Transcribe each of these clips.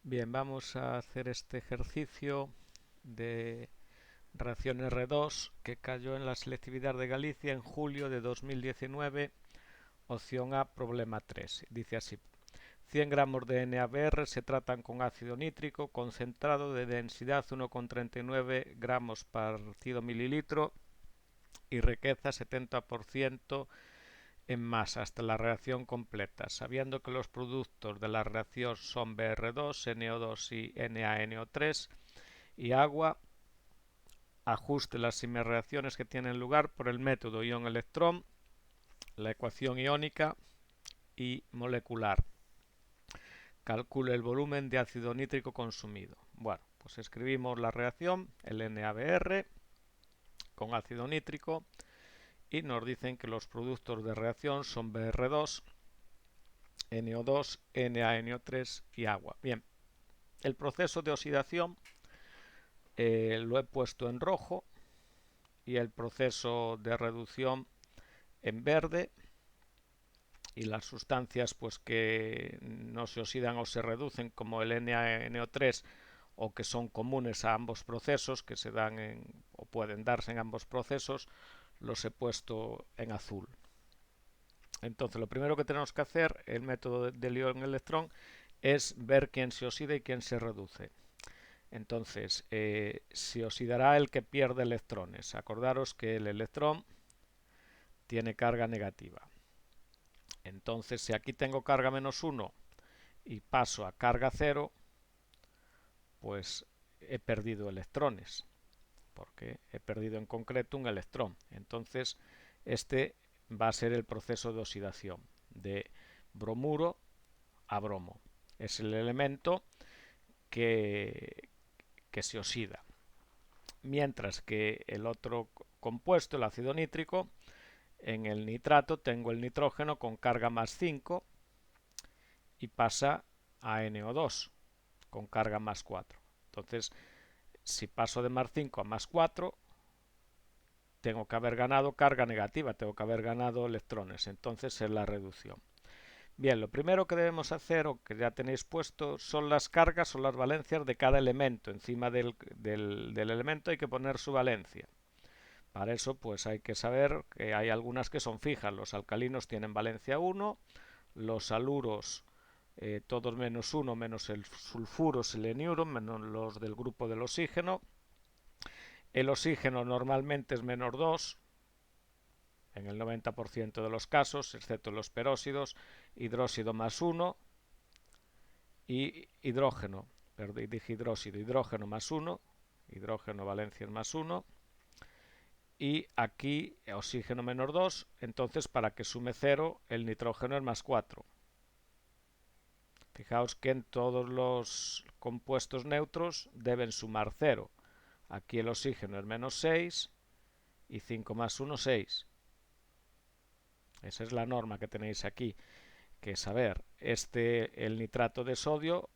Bien, vamos a hacer este ejercicio de reacción R2 que cayó en la selectividad de Galicia en julio de 2019, opción A, problema 3. Dice así: 100 gramos de NaBr se tratan con ácido nítrico concentrado de densidad 1,39 gramos partido mililitro y riqueza 70% en masa hasta la reacción completa, sabiendo que los productos de la reacción son Br2, NO2 y NaNO3 y agua. Ajuste las semireacciones que tienen lugar por el método ion-electrón, la ecuación iónica y molecular. Calcule el volumen de ácido nítrico consumido. Bueno, pues escribimos la reacción, el NaBr con ácido nítrico, y nos dicen que los productos de reacción son Br2, NO2, NaNO3 y agua. Bien, el proceso de oxidación lo he puesto en rojo y el proceso de reducción en verde, y las sustancias pues que no se oxidan o se reducen, como el NaNO3, o que son comunes a ambos procesos, que se dan o pueden darse en ambos procesos, los he puesto en azul. Entonces, lo primero que tenemos que hacer, el método del ion-electrón, es ver quién se oxida y quién se reduce. Entonces, se oxidará el que pierde electrones. Acordaros que el electrón tiene carga negativa. Entonces, si aquí tengo carga -1 y paso a carga 0, pues he perdido electrones, porque he perdido en concreto un electrón. Entonces, este va a ser el proceso de oxidación de bromuro a bromo. Es el elemento que se oxida. Mientras que el otro compuesto, el ácido nítrico, en el nitrato tengo el nitrógeno con carga +5 y pasa a NO2 con carga +4. Entonces, si paso de +5 a +4, tengo que haber ganado carga negativa, tengo que haber ganado electrones. Entonces es la reducción. Bien, lo primero que debemos hacer, o que ya tenéis puesto, son las cargas o las valencias de cada elemento. Encima del elemento hay que poner su valencia. Para eso pues hay que saber que hay algunas que son fijas. Los alcalinos tienen valencia 1, los aluros todos -1, menos el sulfuro, seleniuro, menos los del grupo del oxígeno. El oxígeno normalmente es -2 en el 90% de los casos, excepto los peróxidos, hidróxido +1 y hidrógeno, dije hidróxido, hidrógeno +1, hidrógeno valencia +1, y aquí oxígeno -2, entonces para que sume 0 el nitrógeno es +4. Fijaos que en todos los compuestos neutros deben sumar 0. Aquí el oxígeno es -6 y 5 +1, 6. Esa es la norma que tenéis aquí, que es, a ver, el nitrato de sodio,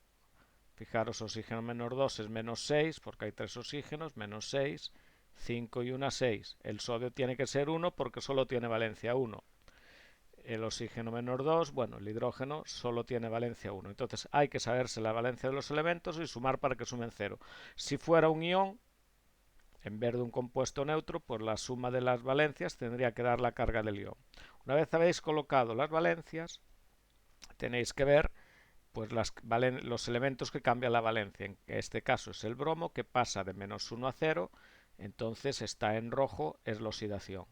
fijaros, oxígeno -2 es -6, porque hay 3 oxígenos, -6, 5 y 1, 6. El sodio tiene que ser 1 porque solo tiene valencia 1. El oxígeno -2, bueno, el hidrógeno solo tiene valencia 1. Entonces hay que saberse la valencia de los elementos y sumar para que sumen 0. Si fuera un ion, en vez de un compuesto neutro, pues la suma de las valencias tendría que dar la carga del ion. Una vez habéis colocado las valencias, tenéis que ver pues los elementos que cambian la valencia. En este caso es el bromo, que pasa de -1 a 0, entonces está en rojo, es la oxidación,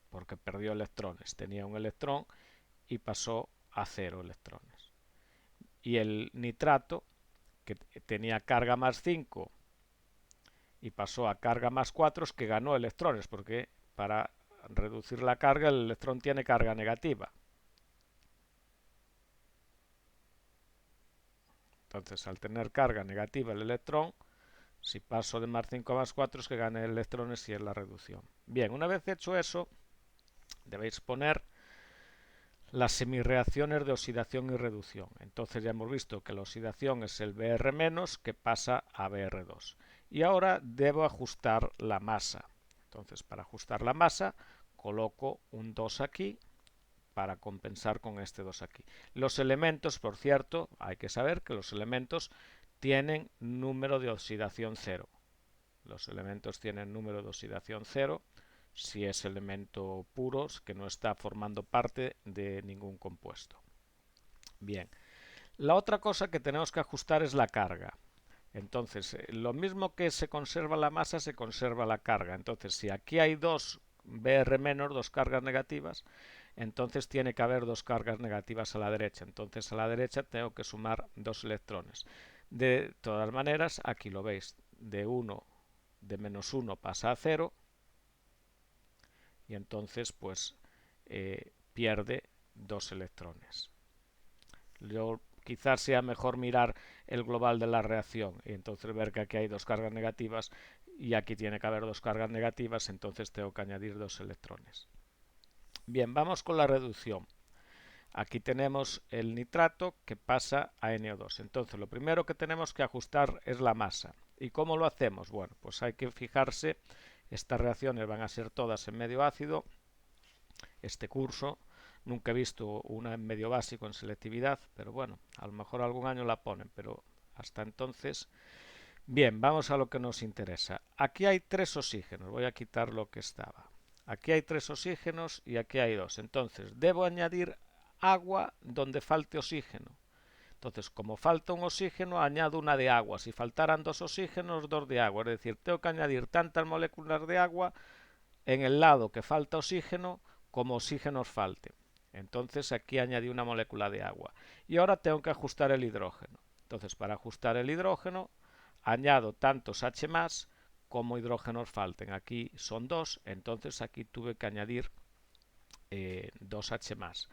porque perdió electrones. Tenía un electrón y pasó a 0 electrones. Y el nitrato, que tenía carga +5 y pasó a carga +4, es que ganó electrones, porque para reducir la carga el electrón tiene carga negativa. Entonces, al tener carga negativa el electrón, si paso de +5 a +4 es que gane electrones y es la reducción. Bien, una vez hecho eso, debéis poner las semireacciones de oxidación y reducción. Entonces ya hemos visto que la oxidación es el Br- que pasa a Br2. Y ahora debo ajustar la masa. Entonces, para ajustar la masa, coloco un 2 aquí para compensar con este 2 aquí. Los elementos, por cierto, hay que saber que los elementos tienen número de oxidación cero. Los elementos tienen número de oxidación cero si es elemento puro que no está formando parte de ningún compuesto. Bien, la otra cosa que tenemos que ajustar es la carga. Entonces, lo mismo que se conserva la masa, se conserva la carga. Entonces, si aquí hay dos Br menos, dos cargas negativas, entonces tiene que haber dos cargas negativas a la derecha. Entonces, a la derecha tengo que sumar dos electrones. De todas maneras, aquí lo veis, de menos 1 pasa a 0 y entonces pues pierde dos electrones. Quizás sea mejor mirar el global de la reacción y entonces ver que aquí hay dos cargas negativas y aquí tiene que haber dos cargas negativas, entonces tengo que añadir dos electrones. Bien, vamos con la reducción. Aquí tenemos el nitrato que pasa a NO2. Entonces lo primero que tenemos que ajustar es la masa. ¿Y cómo lo hacemos? Bueno, pues hay que fijarse, estas reacciones van a ser todas en medio ácido. Este curso nunca he visto una en medio básico en selectividad, pero bueno, a lo mejor algún año la ponen, pero hasta entonces. Bien, vamos a lo que nos interesa. Aquí hay tres oxígenos, voy a quitar lo que estaba. Aquí hay tres oxígenos y aquí hay dos. Entonces, debo añadir agua donde falte oxígeno. Entonces, como falta un oxígeno, añado una de agua. Si faltaran dos oxígenos, dos de agua. Es decir, tengo que añadir tantas moléculas de agua en el lado que falta oxígeno como oxígenos falte. Entonces, aquí añadí una molécula de agua. Y ahora tengo que ajustar el hidrógeno. Entonces, para ajustar el hidrógeno, añado tantos H como hidrógenos falten. Aquí son dos, entonces aquí tuve que añadir dos H más.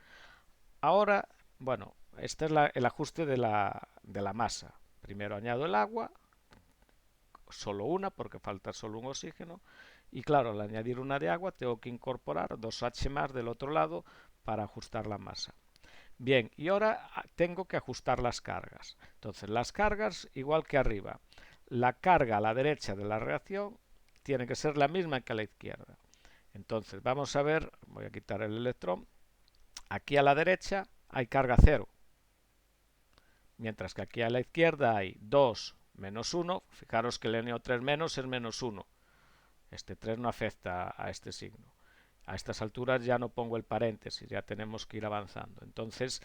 Ahora, bueno, este es el ajuste de la masa. Primero añado el agua, solo una porque falta solo un oxígeno. Y claro, al añadir una de agua tengo que incorporar dos H más del otro lado para ajustar la masa. Bien, y ahora tengo que ajustar las cargas. Entonces, las cargas, igual que arriba, la carga a la derecha de la reacción tiene que ser la misma que a la izquierda. Entonces, vamos a ver, voy a quitar el electrón. Aquí a la derecha hay carga 0, mientras que aquí a la izquierda hay 2 menos 1. Fijaros que el NO3 menos es menos 1. Este 3 no afecta a este signo. A estas alturas ya no pongo el paréntesis, ya tenemos que ir avanzando. Entonces,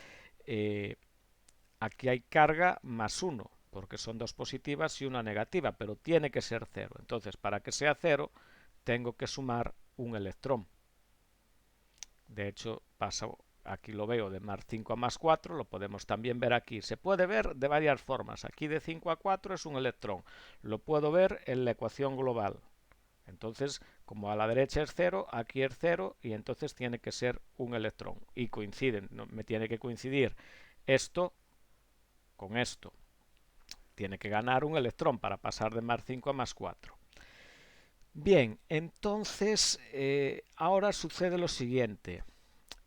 aquí hay carga más 1, porque son dos positivas y una negativa, pero tiene que ser 0. Entonces, para que sea 0, tengo que sumar un electrón. De hecho, aquí lo veo de más 5 a más 4, lo podemos también ver aquí. Se puede ver de varias formas. Aquí de 5 a 4 es un electrón. Lo puedo ver en la ecuación global. Entonces, como a la derecha es 0, aquí es 0 y entonces tiene que ser un electrón. Y coinciden, ¿no? Me tiene que coincidir esto con esto. Tiene que ganar un electrón para pasar de más 5 a más 4. Bien, entonces ahora sucede lo siguiente.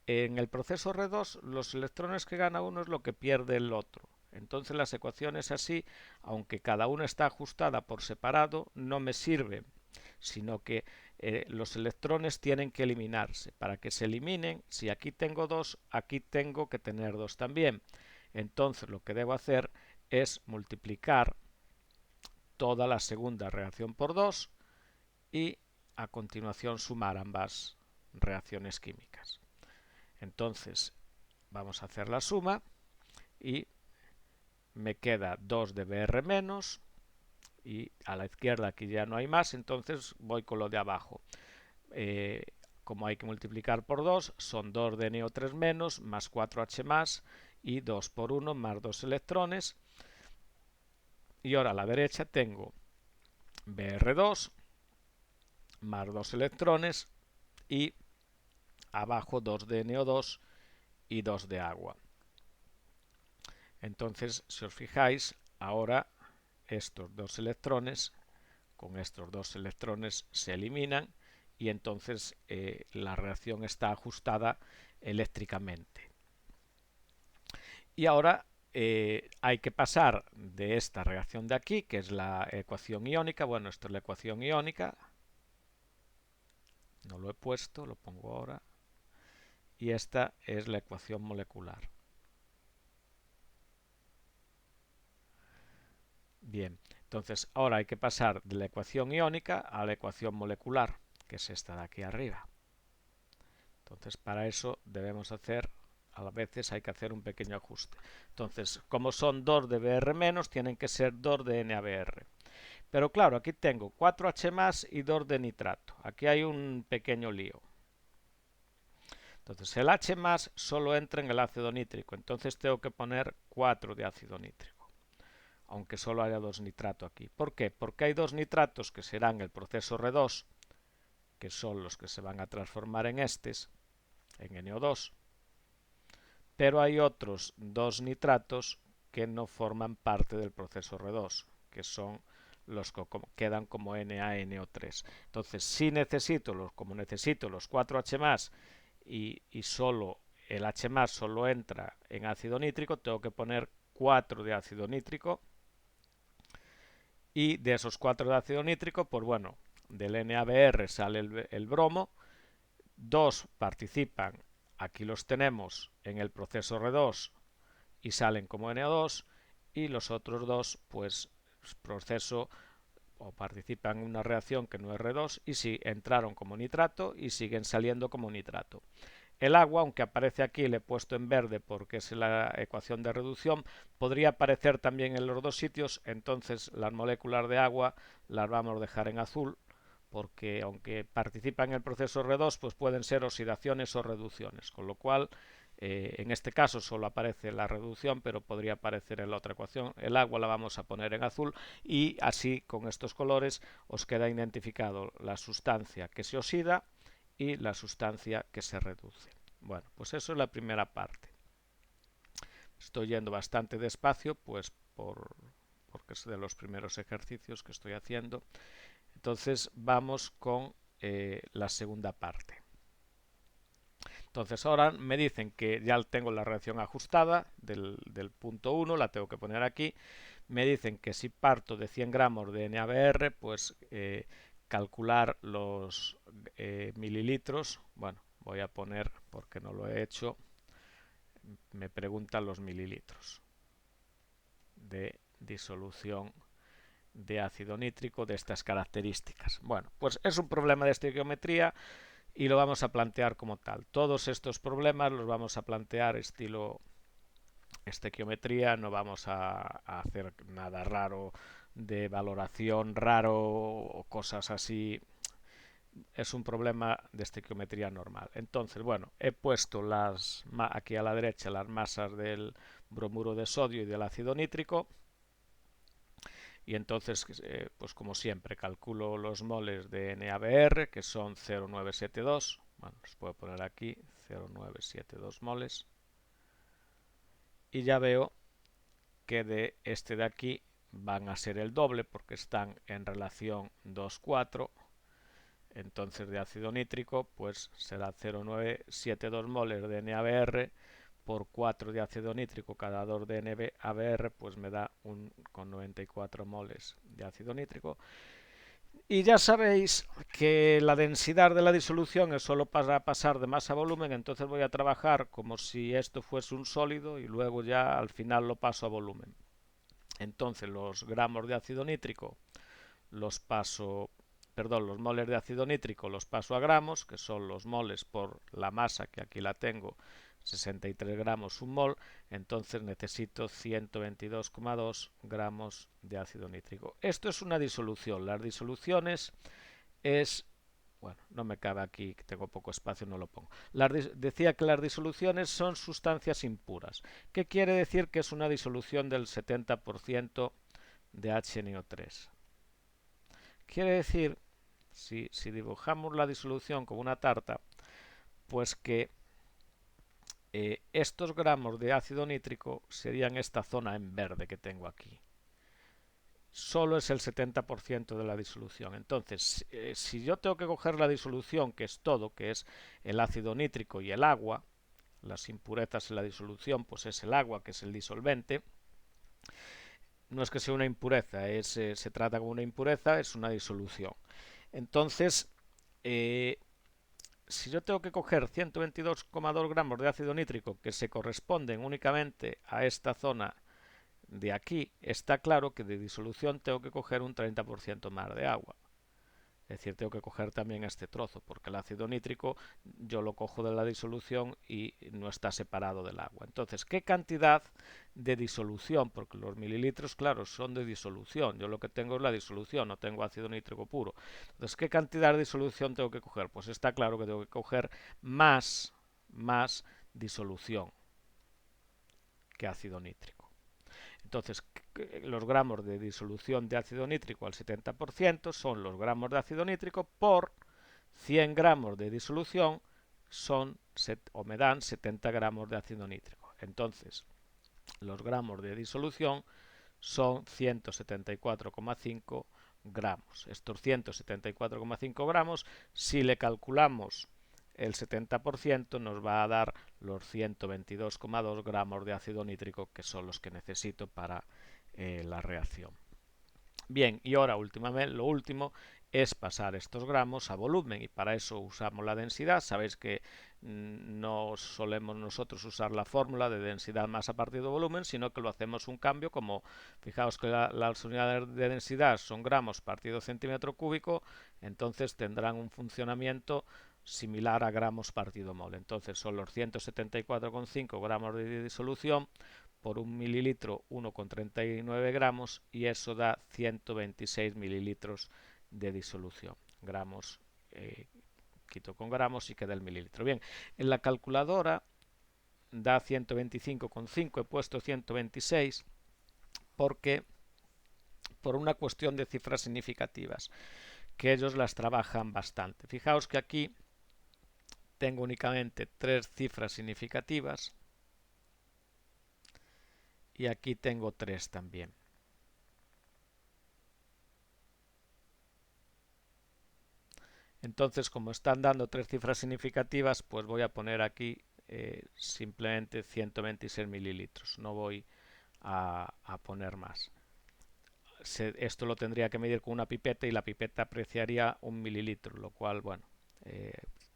En el proceso R2, los electrones que gana uno es lo que pierde el otro. Entonces las ecuaciones así, aunque cada una está ajustada por separado, no me sirven, sino que los electrones tienen que eliminarse. Para que se eliminen, si aquí tengo dos, aquí tengo que tener dos también. Entonces lo que debo hacer es multiplicar toda la segunda reacción por 2 y a continuación sumar ambas reacciones químicas. Entonces vamos a hacer la suma y me queda 2 de Br menos y a la izquierda aquí ya no hay más, entonces voy con lo de abajo. Como hay que multiplicar por 2, son 2 de NO3 menos más 4H más y 2 por 1 más 2 electrones. Y ahora a la derecha tengo Br2 más 2 electrones y abajo 2 de NO2 y 2 de agua. Entonces, si os fijáis, ahora estos dos electrones con estos dos electrones se eliminan y entonces la reacción está ajustada eléctricamente. Y ahora hay que pasar de esta reacción de aquí, que es la ecuación iónica. Bueno, esto es la ecuación iónica. No lo he puesto, lo pongo ahora. Y esta es la ecuación molecular. Bien, entonces ahora hay que pasar de la ecuación iónica a la ecuación molecular, que es esta de aquí arriba. Entonces para eso debemos hacer, a veces hay que hacer un pequeño ajuste. Entonces, como son 2 de Br-, tienen que ser 2 de NaBr. Pero claro, aquí tengo 4H más y 2 de nitrato. Aquí hay un pequeño lío. Entonces el H más solo entra en el ácido nítrico, entonces tengo que poner 4 de ácido nítrico, aunque solo haya 2 nitrato aquí. ¿Por qué? Porque hay 2 nitratos que serán el proceso R2, que son los que se van a transformar en estes, en NO2, pero hay otros 2 nitratos que no forman parte del proceso R2, que son los que quedan como NaNO3. Entonces, si necesito, como necesito los 4H más y solo el H más solo entra en ácido nítrico, tengo que poner 4 de ácido nítrico, y de esos 4 de ácido nítrico, pues bueno, del NaBr sale el bromo, 2 participan, aquí los tenemos en el proceso R2 y salen como NO2, y los otros 2 pues proceso o participan en una reacción que no es R2 y sí entraron como nitrato y siguen saliendo como nitrato. El agua, aunque aparece aquí, le he puesto en verde porque es la ecuación de reducción, podría aparecer también en los dos sitios, entonces las moléculas de agua las vamos a dejar en azul, porque aunque participan en el proceso R2, pues pueden ser oxidaciones o reducciones, con lo cual en este caso solo aparece la reducción, pero podría aparecer en la otra ecuación. El agua la vamos a poner en azul y así con estos colores os queda identificado la sustancia que se oxida y la sustancia que se reduce. Bueno, pues eso es la primera parte. Estoy yendo bastante despacio, pues porque es de los primeros ejercicios que estoy haciendo. Entonces vamos con la segunda parte. Entonces ahora me dicen que ya tengo la reacción ajustada del punto 1, la tengo que poner aquí. Me dicen que si parto de 100 gramos de NaBr, pues calcular los mililitros. Bueno, voy a poner, porque no lo he hecho, me preguntan los mililitros de disolución de ácido nítrico de estas características. Bueno, pues es un problema de estequiometría y lo vamos a plantear como tal. Todos estos problemas los vamos a plantear estilo estequiometría, no vamos a hacer nada raro de valoración raro o cosas así. Es un problema de estequiometría normal. Entonces, bueno, he puesto aquí a la derecha las masas del bromuro de sodio y del ácido nítrico. Y entonces, pues como siempre, calculo los moles de NaBr, que son 0,972. Bueno, los puedo poner aquí, 0,972 moles. Y ya veo que de este de aquí van a ser el doble, porque están en relación 2,4. Entonces, de ácido nítrico, pues será 0,972 moles de NaBr por 4 de ácido nítrico cada 2 de NaBr, pues me da 1,94 moles de ácido nítrico. Y ya sabéis que la densidad de la disolución es solo para pasar de masa a volumen, entonces voy a trabajar como si esto fuese un sólido y luego ya al final lo paso a volumen. Entonces los gramos de ácido nítrico los paso, perdón, los moles de ácido nítrico los paso a gramos, que son los moles por la masa, que aquí la tengo, 63 gramos un mol, entonces necesito 122,2 gramos de ácido nítrico. Esto es una disolución. Las disoluciones es... Bueno, no me cabe aquí, tengo poco espacio, no lo pongo. Decía que las disoluciones son sustancias impuras. ¿Qué quiere decir que es una disolución del 70% de HNO3? Quiere decir, si dibujamos la disolución como una tarta, pues que estos gramos de ácido nítrico serían esta zona en verde que tengo aquí. Solo es el 70% de la disolución. Entonces, si yo tengo que coger la disolución, que es todo, que es el ácido nítrico y el agua, las impurezas en la disolución, pues es el agua, que es el disolvente. No es que sea una impureza, se trata como una impureza, es una disolución. Entonces, si yo tengo que coger 122,2 gramos de ácido nítrico que se corresponden únicamente a esta zona de aquí, está claro que de disolución tengo que coger un 30% más de agua. Es decir, tengo que coger también este trozo, porque el ácido nítrico yo lo cojo de la disolución y no está separado del agua. Entonces, ¿qué cantidad de disolución? Porque los mililitros, claro, son de disolución. Yo lo que tengo es la disolución, no tengo ácido nítrico puro. Entonces, ¿qué cantidad de disolución tengo que coger? Pues está claro que tengo que coger más disolución que ácido nítrico. Entonces, los gramos de disolución de ácido nítrico al 70% son los gramos de ácido nítrico por 100 gramos de disolución son o me dan 70 gramos de ácido nítrico. Entonces, los gramos de disolución son 174,5 gramos. Estos 174,5 gramos, si le calculamos el 70%, nos va a dar los 122,2 gramos de ácido nítrico, que son los que necesito para la reacción. Bien, y ahora lo último es pasar estos gramos a volumen, y para eso usamos la densidad. Sabéis que no solemos nosotros usar la fórmula de densidad masa partido volumen, sino que lo hacemos un cambio, como fijaos que las unidades de densidad son gramos partido centímetro cúbico, entonces tendrán un funcionamiento similar a gramos partido mol. Entonces son los 174,5 gramos de disolución por un mililitro 1,39 gramos, y eso da 126 mililitros de disolución. Gramos, quito con gramos y queda el mililitro. Bien, en la calculadora da 125,5, he puesto 126 porque por una cuestión de cifras significativas, que ellos las trabajan bastante. Fijaos que aquí tengo únicamente 3 cifras significativas y aquí tengo 3 también. Entonces, como están dando 3 cifras significativas, pues voy a poner aquí simplemente 126 mililitros. No voy a poner más. Esto lo tendría que medir con una pipeta y la pipeta apreciaría 1 mililitro, lo cual, bueno,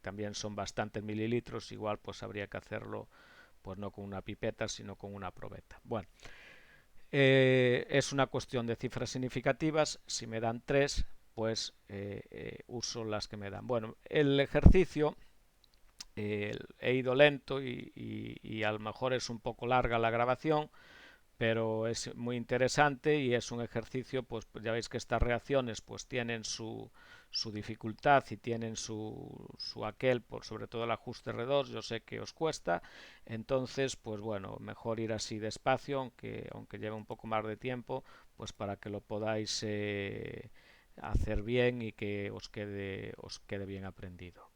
también son bastantes mililitros. Igual pues habría que hacerlo pues no con una pipeta, sino con una probeta. Bueno, es una cuestión de cifras significativas. Si me dan 3, pues uso las que me dan. Bueno, el ejercicio he ido lento y a lo mejor es un poco larga la grabación, pero es muy interesante y es un ejercicio, pues ya veis que estas reacciones pues tienen su dificultad y tienen su aquel, por sobre todo el ajuste R2, yo sé que os cuesta, entonces pues bueno, mejor ir así despacio, aunque lleve un poco más de tiempo, pues para que lo podáis hacer bien y que os quede bien aprendido.